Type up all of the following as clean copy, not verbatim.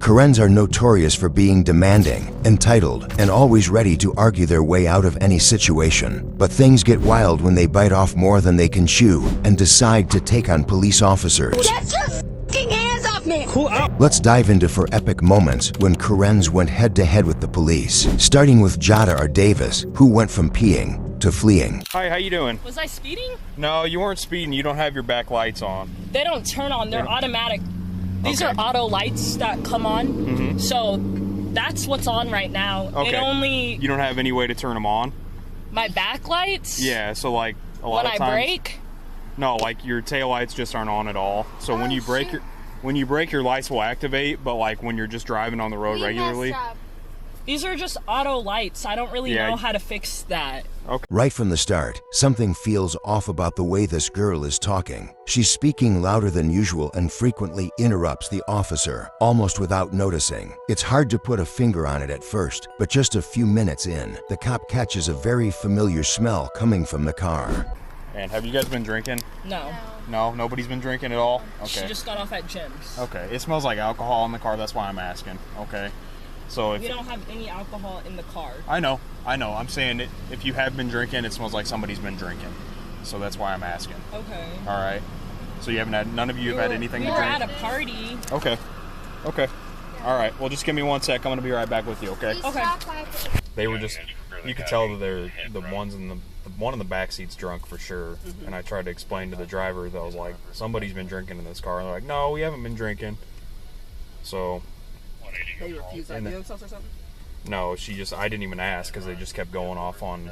Karens are notorious for being demanding, entitled, and always ready to argue their way out of any situation. But things get wild when they bite off more than they can chew and decide to take on police officers. Get your f***ing hands off me! Let's dive into 4 epic moments when Karens went head-to-head with the police, starting with Jada or Davis, who went from peeing to fleeing. Hi, how you doing? Was I speeding? No, you weren't speeding. You don't have your back lights on. They don't turn on. They're automatic. These are auto lights that come on. So that's what's on right now. Okay. It only... You don't have any way to turn them on? My back lights? Yeah, so like a lot of times... When I brake? No, like your tail lights just aren't on at all. So when you brake your lights will activate, but like when you're just driving on the road regularly. These are just auto lights. I don't really know how to fix that. Okay. Right from the start, something feels off about the way this girl is talking. She's speaking louder than usual and frequently interrupts the officer, almost without noticing. It's hard to put a finger on it at first, but just a few minutes in, the cop catches a very familiar smell coming from the car. And have you guys been drinking? No. No, nobody's been drinking at all? Okay. She just got off at Jim's. Okay, it smells like alcohol in the car, that's why I'm asking. Okay. So if we don't have any alcohol in the car. I know. I'm saying if you have been drinking, it smells like somebody's been drinking. So that's why I'm asking. Okay. All right. So you haven't had, none of you have had anything to drink? We were at a party. Okay. Okay. All right. Well, just give me 1 sec. I'm going to be right back with you, okay? Okay. They were just, you could tell that they're the ones in the one in the back seat's drunk for sure. And I tried to explain to the driver that I was like, somebody's been drinking in this car. And they're like, no, we haven't been drinking. So... They refused IBO sauce or something? No, I didn't even ask because they just kept going off on,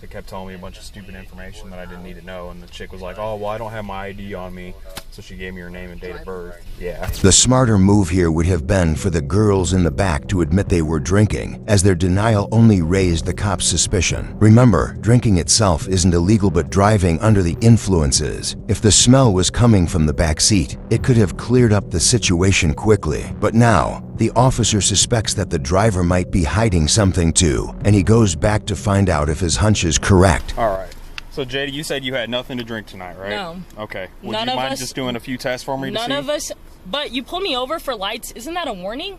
they kept telling me a bunch of stupid information that I didn't need to know. And the chick was like, oh, well, I don't have my ID on me. So she gave me her name and date of birth. Yeah. The smarter move here would have been for the girls in the back to admit they were drinking, as their denial only raised the cops' suspicion. Remember, drinking itself isn't illegal, but driving under the influences. If the smell was coming from the back seat, it could have cleared up the situation quickly. But now, the officer suspects that the driver might be hiding something too, and he goes back to find out if his hunch is correct. All right. So, Jada, you said you had nothing to drink tonight, right? No. Okay. Would you mind just doing a few tests for me to see? None of us, but you pulled me over for lights. Isn't that a warning?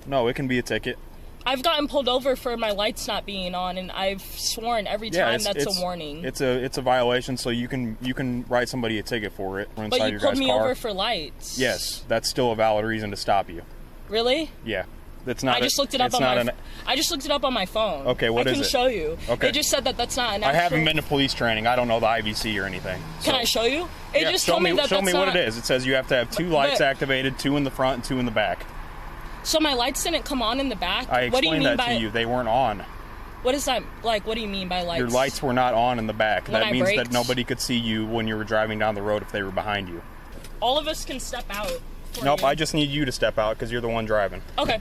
No, it can be a ticket. I've gotten pulled over for my lights not being on, and I've sworn every time that's a warning. It's a violation, so you can write somebody a ticket for it inside your guy's car. But you pulled me over for lights. Yes, that's still a valid reason to stop you. Really? Yeah. That's not. I just looked it up on my phone. Okay, what is it? I can show you. Okay. It just said that that's not an I actual... haven't been to police training. I don't know the IVC or anything. Can I show you? It just told me that show me what it is. It says you have to have 2 lights activated, 2 in the front and 2 in the back. So my lights didn't come on in the back? I explained that to you. They weren't on. What is that? Like, what do you mean by lights? Your lights were not on in the back. When that means braked? that nobody could see you when you were driving down the road if they were behind you. All of us can step out. Nope, I just need you to step out because you're the one driving. Okay.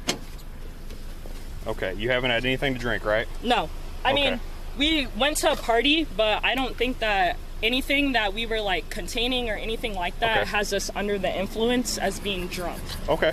Okay, you haven't had anything to drink, right? No. I mean, we went to a party, but I don't think that anything that we were like containing or anything like that has us under the influence as being drunk. Okay.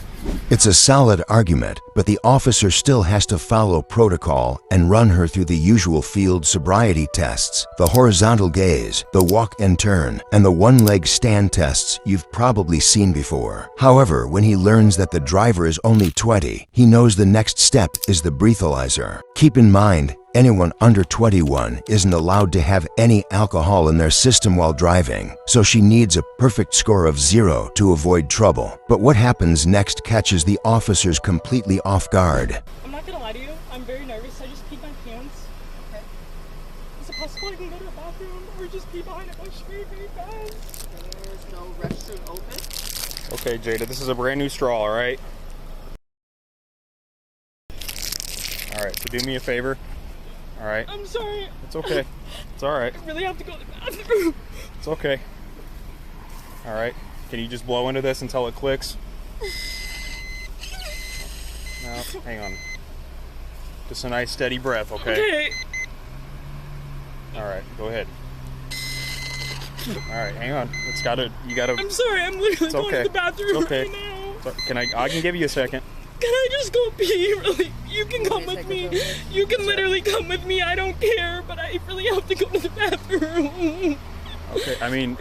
It's a solid argument, but the officer still has to follow protocol and run her through the usual field sobriety tests, the horizontal gaze, the walk and turn, and the one-leg stand tests you've probably seen before. However, when he learns that the driver is only 20, he knows the next step is the breathalyzer. Keep in mind, anyone under 21 isn't allowed to have any alcohol in their system while driving, so she needs a perfect score of 0 to avoid trouble. But what happens next catches the officers completely off guard. I'm not gonna lie to you, I'm very nervous. I just peed my pants. Okay. Is it possible I can go to the bathroom or just pee behind a bush very, very fast? There's no restroom open. Okay, Jada, this is a brand new straw, all right? All right, so do me a favor. All right. I'm sorry. It's okay. It's all right. I really have to go to the bathroom. It's okay. All right. Can you just blow into this until it clicks? No, hang on. Just a nice steady breath, okay? Okay. All right, go ahead. All right, hang on. You gotta. I'm sorry, I'm literally going to the bathroom right now. So, I can give you a second. Can I just go pee? Really? You can come with me. You can literally come with me. I don't care, but I really have to go to the bathroom. Okay, I mean,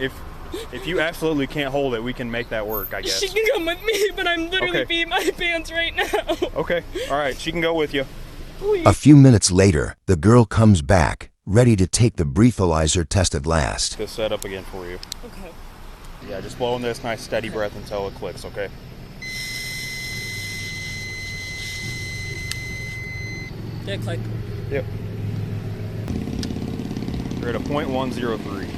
If you absolutely can't hold it, we can make that work, I guess. She can come with me, but I'm literally Okay. peeing my pants right now. Okay, all right, she can go with you. Please. A few minutes later, the girl comes back, ready to take the breathalyzer test at last. Just set up again for you. Okay. Yeah, just blow in this nice steady breath until it clicks, okay? Yeah, click. Yep. You're at a 0.103.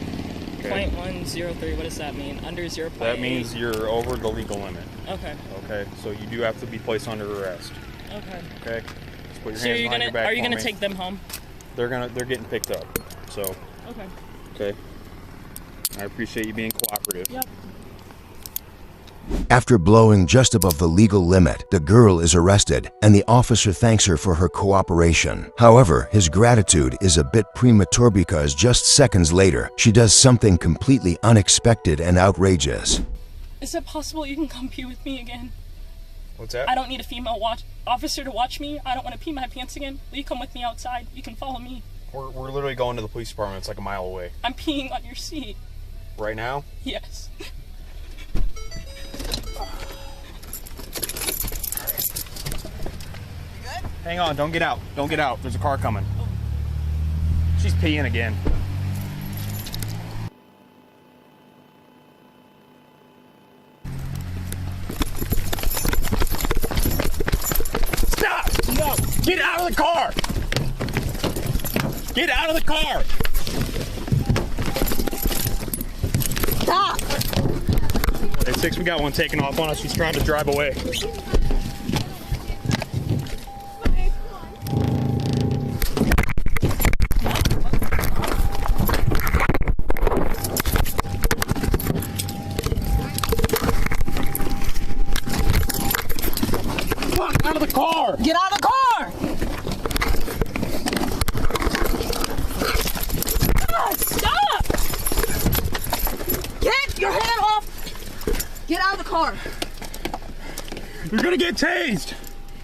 Okay. 0.103, what does that mean? Under 0.8? That means you're over the legal limit. Okay. Okay, so you do have to be placed under arrest. Okay. Okay? Just put your So hands behind your back are you for gonna me. take them home? They're getting picked up. So, Okay. okay. I appreciate you being cooperative. Yep. After blowing just above the legal limit, the girl is arrested, and the officer thanks her for her cooperation. However, his gratitude is a bit premature because just seconds later, she does something completely unexpected and outrageous. Is it possible you can come pee with me again? What's that? I don't need a female officer to watch me. I don't want to pee my pants again. Will you come with me outside? You can follow me. We're literally going to the police department. It's like a mile away. I'm peeing on your seat. Right now? Yes. Hang on, don't get out. Don't get out. There's a car coming. She's peeing again. Stop! No! Get out of the car! Get out of the car! Stop! At 6, we got one taking off on us. She's trying to drive away. Out of the car! Get out of the car! Stop! Get your hand off! Get out of the car! You're gonna get tased!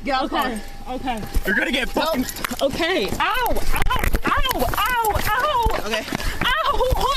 Get out of the car! Okay. You're gonna get fucking... Okay. Ow! Ow! Ow! Ow! Ow! Okay. Ow! Ow! Ow!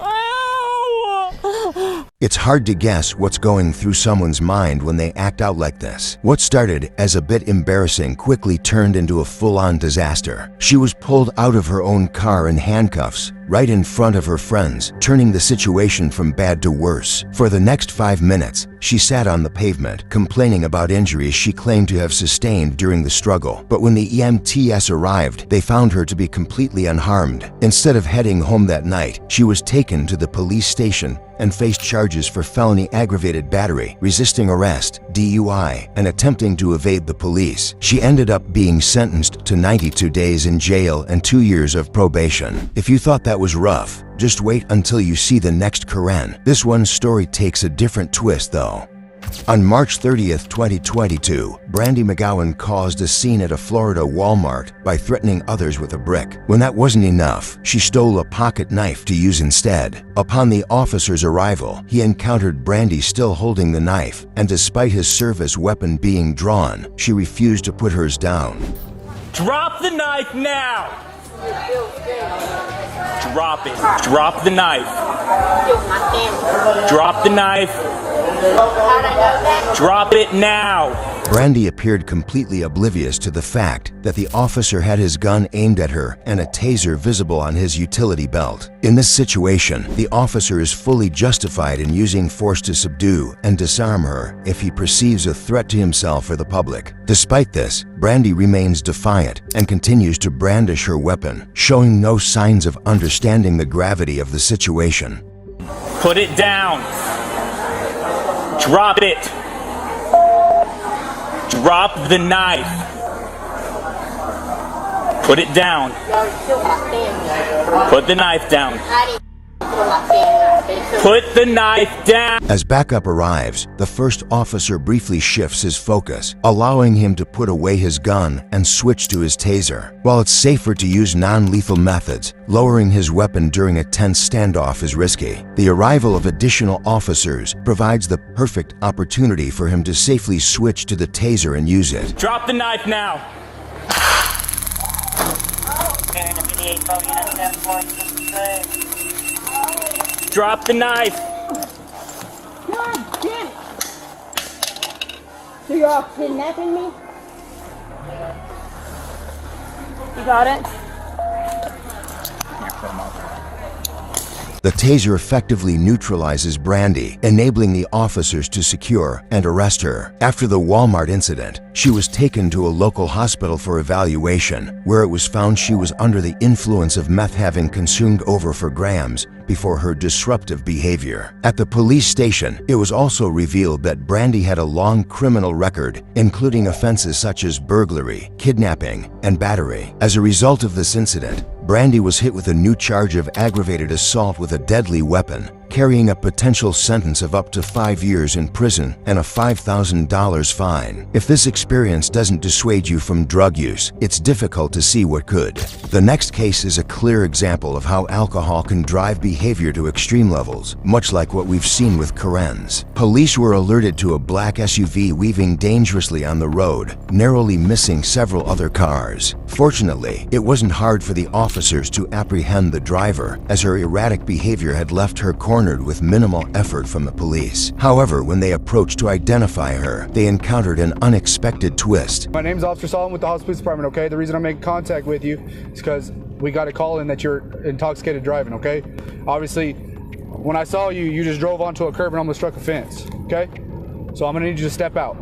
Ow! It's hard to guess what's going through someone's mind when they act out like this. What started as a bit embarrassing quickly turned into a full-on disaster. She was pulled out of her own car in handcuffs, right in front of her friends, turning the situation from bad to worse. For the next 5 minutes, she sat on the pavement, complaining about injuries she claimed to have sustained during the struggle. But when the EMTs arrived, they found her to be completely unharmed. Instead of heading home that night, she was taken to the police station and faced charges for felony aggravated battery, resisting arrest, DUI, and attempting to evade the police. She ended up being sentenced to 92 days in jail and 2 years of probation. If you thought that was rough, just wait until you see the next Karen. This one's story takes a different twist though. On March 30th, 2022, Brandy McGowan caused a scene at a Florida Walmart by threatening others with a brick. When that wasn't enough, she stole a pocket knife to use instead. Upon the officer's arrival, he encountered Brandy still holding the knife, and despite his service weapon being drawn, she refused to put hers down. Drop the knife now! Drop it. Drop the knife. Drop the knife. Drop it now. Brandy appeared completely oblivious to the fact that the officer had his gun aimed at her and a taser visible on his utility belt. In this situation, the officer is fully justified in using force to subdue and disarm her if he perceives a threat to himself or the public. Despite this, Brandy remains defiant and continues to brandish her weapon, showing no signs of understanding the gravity of the situation. Put it down. Drop it. Drop the knife. Put it down. Put the knife down. Put the knife down. As backup arrives, the first officer briefly shifts his focus, allowing him to put away his gun and switch to his taser. While it's safer to use non-lethal methods, lowering his weapon during a tense standoff is risky. The arrival of additional officers provides the perfect opportunity for him to safely switch to the taser and use it. Drop the knife now. Drop the knife. God damn it! So you're all kidnapping me? You got it? The taser effectively neutralizes Brandy, enabling the officers to secure and arrest her. After the Walmart incident, she was taken to a local hospital for evaluation, where it was found she was under the influence of meth, having consumed over 4 grams before her disruptive behavior. At the police station, it was also revealed that Brandy had a long criminal record, including offenses such as burglary, kidnapping, and battery. As a result of this incident, Brandy was hit with a new charge of aggravated assault with a deadly weapon, carrying a potential sentence of up to 5 years in prison and a $5,000 fine. If this experience doesn't dissuade you from drug use, it's difficult to see what could. The next case is a clear example of how alcohol can drive behavior to extreme levels, much like what we've seen with Karen's. Police were alerted to a black SUV weaving dangerously on the road, narrowly missing several other cars. Fortunately, it wasn't hard for the officers to apprehend the driver, as her erratic behavior had left her cornered with minimal effort from the police. However, when they approached to identify her, they encountered an unexpected twist. My name's Officer Solomon with the House Police Department, okay? The reason I'm making contact with you is because we got a call in that you're intoxicated driving, okay? Obviously, when I saw you, you just drove onto a curb and almost struck a fence, okay? So I'm gonna need you to step out.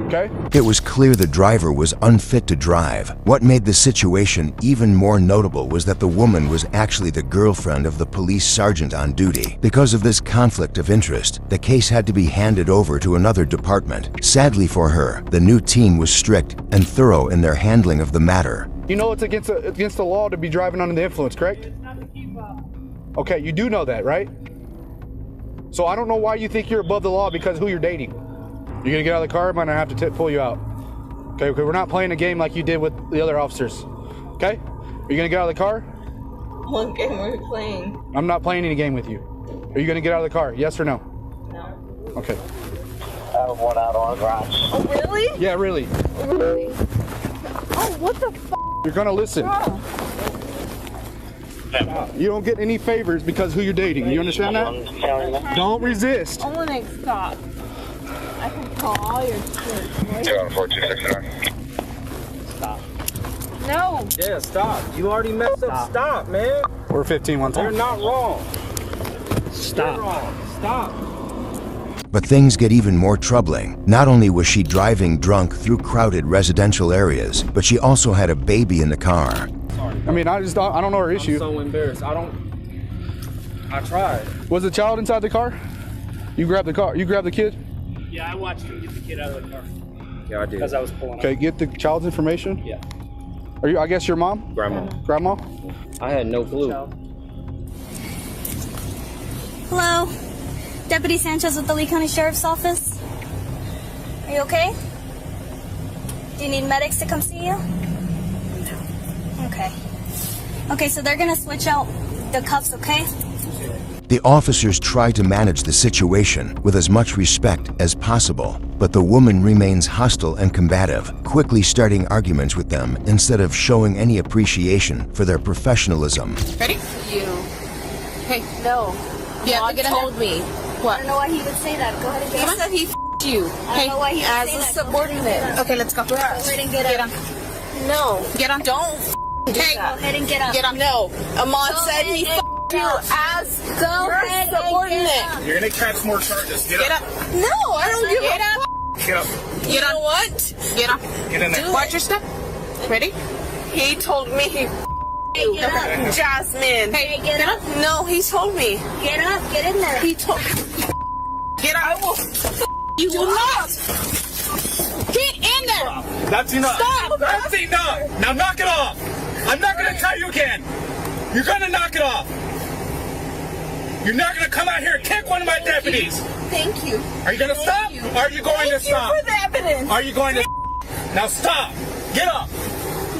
Okay? It was clear the driver was unfit to drive. What made the situation even more notable was that the woman was actually the girlfriend of the police sergeant on duty. Because of this conflict of interest, the case had to be handed over to another department. Sadly for her, the new team was strict and thorough in their handling of the matter. You know it's against the law to be driving under the influence, correct? Okay, you do know that, right? So I don't know why you think you're above the law because of who you're dating. You're gonna get out of the car, I'm gonna have to pull you out. Okay, we're not playing a game like you did with the other officers. Okay? Are you gonna get out of the car? What game are we playing? I'm not playing any game with you. Are you gonna get out of the car? Yes or no? No. Okay. I have one out on the garage. Oh, really? Yeah, really. Really? Oh, what the f***? You're gonna listen. You don't get any favors because who you're dating. You understand that? Don't resist. I want to stop. I can call all your kids. 21469. Stop. No. Yeah, stop. You already messed up. Stop, man. We're 15 one You're time. not wrong. Stop. You're wrong. Stop. But things get even more troubling. Not only was she driving drunk through crowded residential areas, but she also had a baby in the car. Sorry. I mean, I don't know her issue. I'm so embarrassed. I tried. Was the child inside the car? You grabbed the car. You grabbed the kid? Yeah, I watched him get the kid out of the car Yeah, I did. because I was pulling Okay, get the child's information. Yeah. Are you? I guess your mom. Grandma. Grandma. I had no clue. Hello, Deputy Sanchez with the Lee County Sheriff's Office. Are you okay? Do you need medics to come see you? Okay. Okay, so they're gonna switch out the cuffs, okay? The officers try to manage the situation with as much respect as possible, but the woman remains hostile and combative, quickly starting arguments with them instead of showing any appreciation for their professionalism. Ready? You. Hey, no. Yeah, Get told me. I What? don't know why he would say that. Go ahead and get He up. said he f***ed you. I don't Hey, know why he would as say a that. Go ahead and subordinate. get up. Okay, let's go. Go ahead and get up. No. Get on. Don't Hey, Go ahead and get up. get on. No. Ahmad Go said he ahead f***ed and you get up. as Go your ahead and get subordinate. up. You're gonna catch more charges. Get up. No, I don't give Get a up. Get up. You know what? Get up. Get in there. Watch your step. Ready? He told me he Hey, get up. Jasmine. Hey, get up. No, he told me. Get up. Get in there. He told Get up. I will you will not. Get in there. That's enough. Stop. That's enough. Now knock it off. I'm not gonna tell you again. You're gonna knock it off. You're not gonna come out here and kick one of my deputies. Thank you. Are you gonna stop? you. Are you going to Thank you stop? for the evidence. Are you going to now stop? Get up.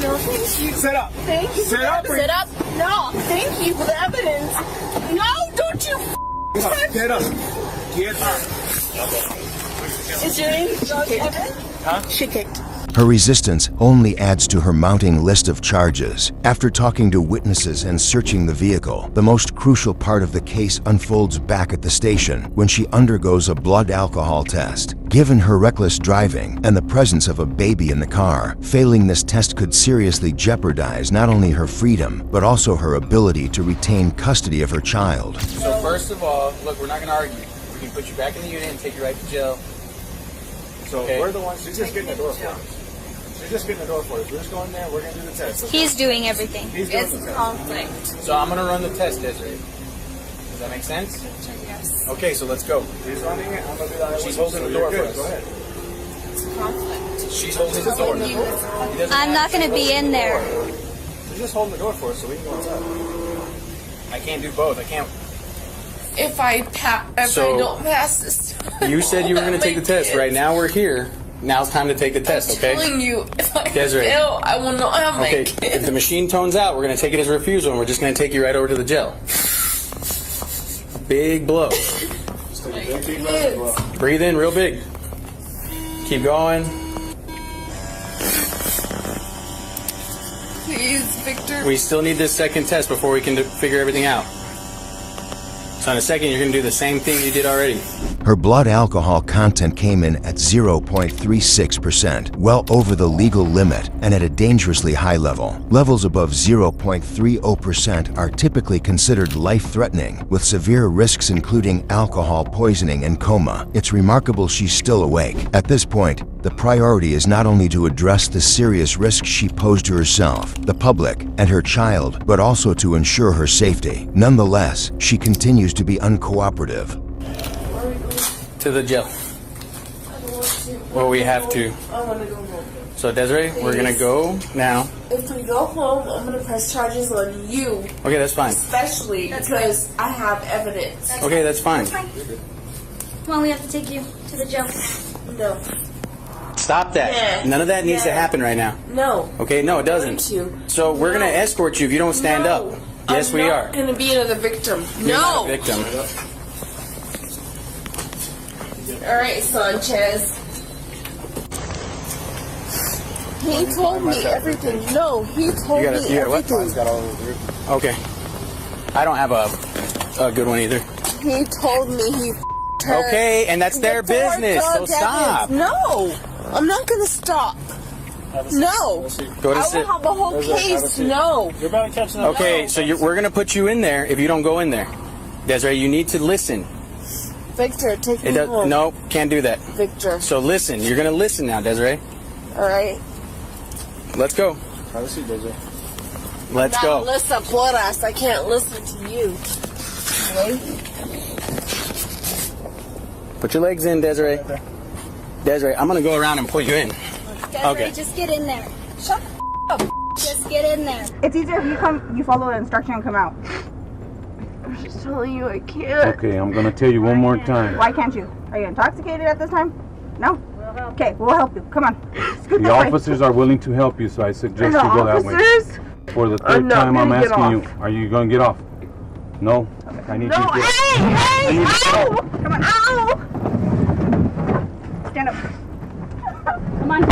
No, thank you. Sit up. Thank you. Sit up. Sit up. No, thank you for the evidence. No, don't you touch. Get up. Get up. Is your name Evan? Huh? She kicked. Her resistance only adds to her mounting list of charges. After talking to witnesses and searching the vehicle, the most crucial part of the case unfolds back at the station when she undergoes a blood alcohol test. Given her reckless driving and the presence of a baby in the car, failing this test could seriously jeopardize not only her freedom, but also her ability to retain custody of her child. So first of all, look, we're not going to argue. We can put you back in the unit and take you right to jail. So we're the ones, she's just getting the door for us. She's just getting the door for us. We're just going there, we're going to do the test. He's doing everything. He's doing It's the test. conflict. So I'm going to run the test, Desiree. Does that make sense? Yes. Okay, so let's go. He's running it, I'm going to do that. She's holding the door for us. Go ahead. It's conflict. She's holding the door. He doesn't I'm not going to be in there. She's just holding the door for us so we can go inside. I can't do both. I can't. If I don't pass this, You said you were going to take the test. Right now we're here. Now it's time to take the test, okay? I'm telling you, if I Desiree. fail, I will not have my Okay, kid. if the machine tones out, we're going to take it as a refusal and we're just going to take you right over to the jail. Big blow. Breathe in real big. Keep going. Please, Victor. We still need this second test before we can figure everything out. So in a second, you're going to do the same thing you did already. Her blood alcohol content came in at 0.36%, well over the legal limit and at a dangerously high level. Levels above 0.30% are typically considered life-threatening, with severe risks including alcohol poisoning and coma. It's remarkable she's still awake. At this point, the priority is not only to address the serious risks she posed to herself, the public, and her child, but also to ensure her safety. Nonetheless, she continues to be uncooperative. To the jail. Well, we have to. I want to go home. So Desiree, we're going to go now. If we go home, I'm going to press charges on you. Okay, that's fine. Especially because I have evidence. Okay, that's fine. Well, we have to take you to the jail. No. Stop that. Yeah. None of that needs to Yeah. happen right now. No. Okay, no, it doesn't. So we're going to escort you if you don't stand No. up. Yes, we are. I'm not going to be another victim. You're not a victim. All right, Sanchez. He told me everything. No, he told me everything. Okay. I don't have a good one either. He told me he her. Okay, and that's their business, so stop. No, I'm not going to stop. No. Go to I sit. will have a whole case. No. You're about to catch another. Okay, so we're going to put you in there if you don't go in there. Desiree, you need to listen. Victor, take me home. No, can't do that. Victor. So listen. You're going to listen now, Desiree. All right. Let's go. Have a seat, Desiree. Let's go. Listen, Floras. I can't listen to you. Okay? Put your legs in, Desiree. Desiree, I'm going to go around and put you in. Desiree, Okay. just get in there. Shut up. Just get in there. It's easier if you follow the instruction and come out. I'm just telling you I can't. Okay, I'm gonna tell you one more time. Why can't you? Are you intoxicated at this time? No? Okay, we'll help you. Come on. Scoot The that way. officers are willing to help you, so I suggest The you go that way. officers? For the I'm third not time, I'm gonna get asking you, off. are you gonna get off? No? I need you to get Hey! Ow! Come on. Ow! Stand up. Come on.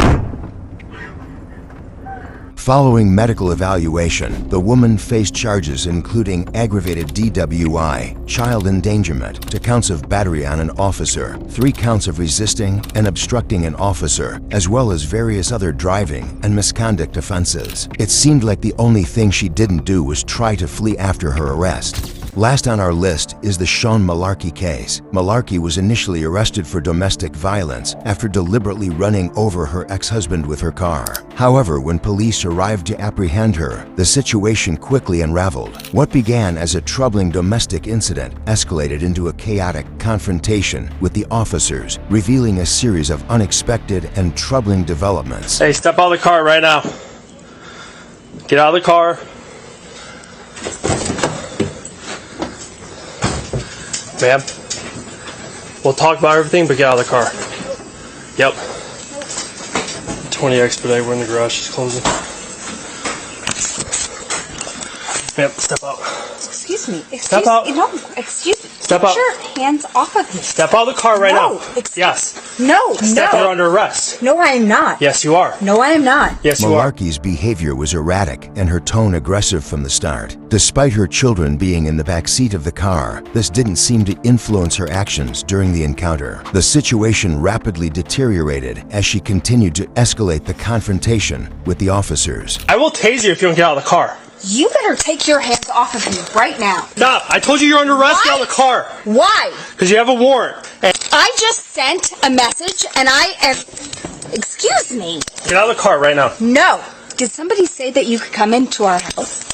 Following medical evaluation, the woman faced charges including aggravated DWI, child endangerment, 2 counts of battery on an officer, 3 counts of resisting and obstructing an officer, as well as various other driving and misconduct offenses. It seemed like the only thing she didn't do was try to flee after her arrest. Last on our list is the Sean Malarkey case. Malarkey was initially arrested for domestic violence after deliberately running over her ex-husband with her car. However, when police arrived to apprehend her, the situation quickly unraveled. What began as a troubling domestic incident escalated into a chaotic confrontation with the officers, revealing a series of unexpected and troubling developments. Hey, step out of the car right now. Get out of the car. Ma'am, we'll talk about everything, but get out of the car. Yep. 20 expedite, we're in the garage, just closing. Ma'am, step out. Excuse me. Step out. No, excuse me. Step up. Get your hands off of me. Step out of the car right No. now. Yes. No, Step, no. you're under arrest. No, I am not. Yes, you are. No, I am not. Yes, you are. Malarkey's behavior was erratic and her tone aggressive from the start. Despite her children being in the back seat of the car, this didn't seem to influence her actions during the encounter. The situation rapidly deteriorated as she continued to escalate the confrontation with the officers. I will tase you if you don't get out of the car. You better take your hands off of me right now. Stop. I told you you're under arrest. Get out of the car. Why? Because you have a warrant. And I just sent a message and I am... Excuse me. get out of the car right now. No. Did somebody say that you could come into our house?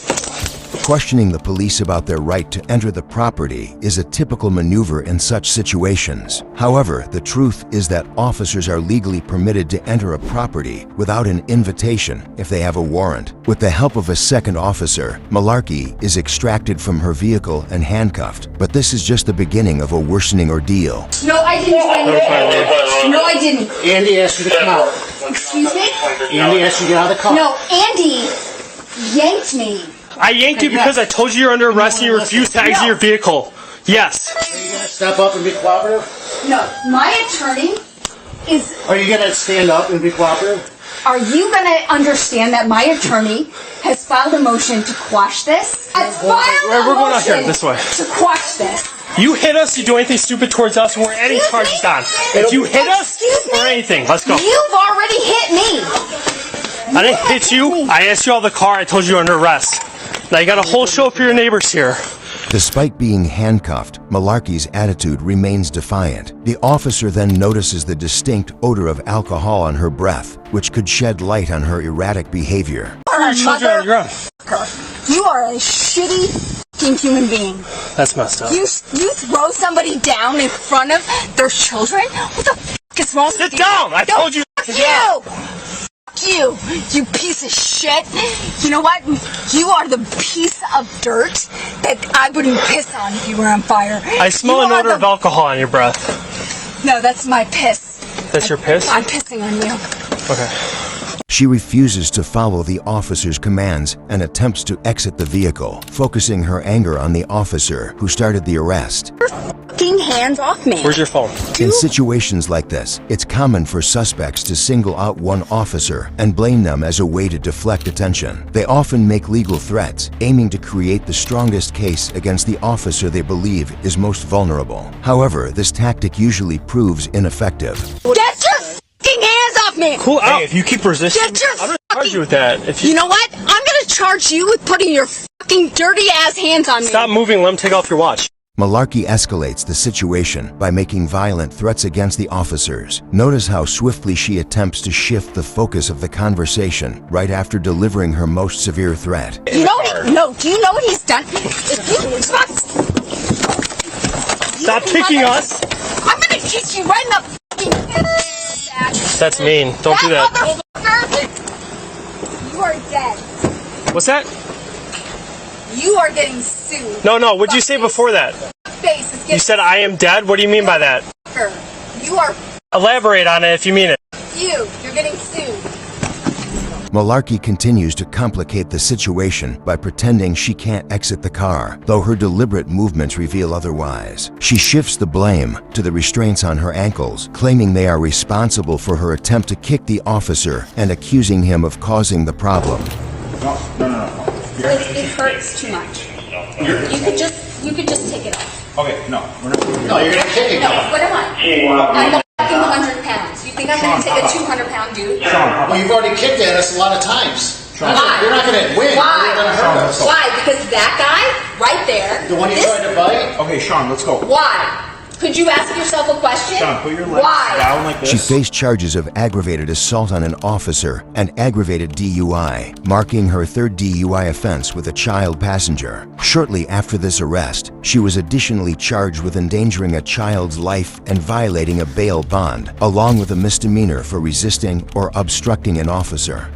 Questioning the police about their right to enter the property is a typical maneuver in such situations. However, the truth is that officers are legally permitted to enter a property without an invitation if they have a warrant. With the help of a second officer, Malarkey is extracted from her vehicle and handcuffed. But this is just the beginning of a worsening ordeal. No, I didn't do anything. No, I didn't. Andy asked you to come out. Excuse me? Andy asked you to get out of the car. No, Andy yanked me. I yanked you because I told you you're under arrest and you refused to exit your vehicle. Yes. Are you going to step up and be cooperative? No, my attorney is... Are you going to stand up and be cooperative? Are you going to understand that my attorney has filed a motion to quash this? Has filed We're a going out here motion this way. to quash this. You hit us, you do anything stupid towards us, and we're adding charges on. If you hit us or anything, let's go. You've already hit me. I didn't hit you. I asked you out of the car. I told you you're under arrest. Now you got a whole show for your neighbors here. Despite being handcuffed, Malarkey's attitude remains defiant. The officer then notices the distinct odor of alcohol on her breath, which could shed light on her erratic behavior. You are a shitty fucking human being. That's messed up. You throw somebody down in front of their children? What the fuck is wrong with you? Sit down! I told you to sit down! You piece of shit. You know what? You are the piece of dirt that I wouldn't piss on if you were on fire. I smell an odor of alcohol on your breath. No, that's my piss. That's your piss? I'm pissing on you. Okay. She refuses to follow the officer's commands and attempts to exit the vehicle, focusing her anger on the officer who started the arrest. Hands off me. Where's your phone? In situations like this, it's common for suspects to single out one officer and blame them as a way to deflect attention. They often make legal threats, aiming to create the strongest case against the officer they believe is most vulnerable. However, this tactic usually proves ineffective. Get your fucking hands off me! Cool out. Hey, if you keep resisting, Get your I'm going to charge you with that. You know what? I'm going to charge you with putting your fucking dirty ass hands on me. Stop moving. Let him take off your watch. Malarkey escalates the situation by making violent threats against the officers. Notice how swiftly she attempts to shift the focus of the conversation right after delivering her most severe threat. You know what? No, do you know what he's done? Stop kicking us. I'm gonna kick you right in the fucking... That's mean. Don't do that. You are dead. What's that? You are getting sued. No, what'd you say before that? You said I am dead? What do you mean by that? You are... Elaborate on it if you mean it. You're getting sued. Malarkey continues to complicate the situation by pretending she can't exit the car, though her deliberate movements reveal otherwise. She shifts the blame to the restraints on her ankles, claiming they are responsible for her attempt to kick the officer and accusing him of causing the problem. No. It hurts too much. You could just take it off. Okay, no. We're not. No, you're going to kick it. No, what am I? I'm a fucking 100 pounds. You think I'm going to take a 200-pound dude? Well, you've already kicked at us a lot of times. Why? You're not going to win. Why? You're going to hurt us. Why? Because that guy right there. The one you tried to bite? Okay, Sean, let's go. Why? Could you ask yourself a question? Sean, put your legs Why? down like this. She faced charges of aggravated assault on an officer and aggravated DUI, marking her third DUI offense with a child passenger. Shortly after this arrest, she was additionally charged with endangering a child's life and violating a bail bond, along with a misdemeanor for resisting or obstructing an officer.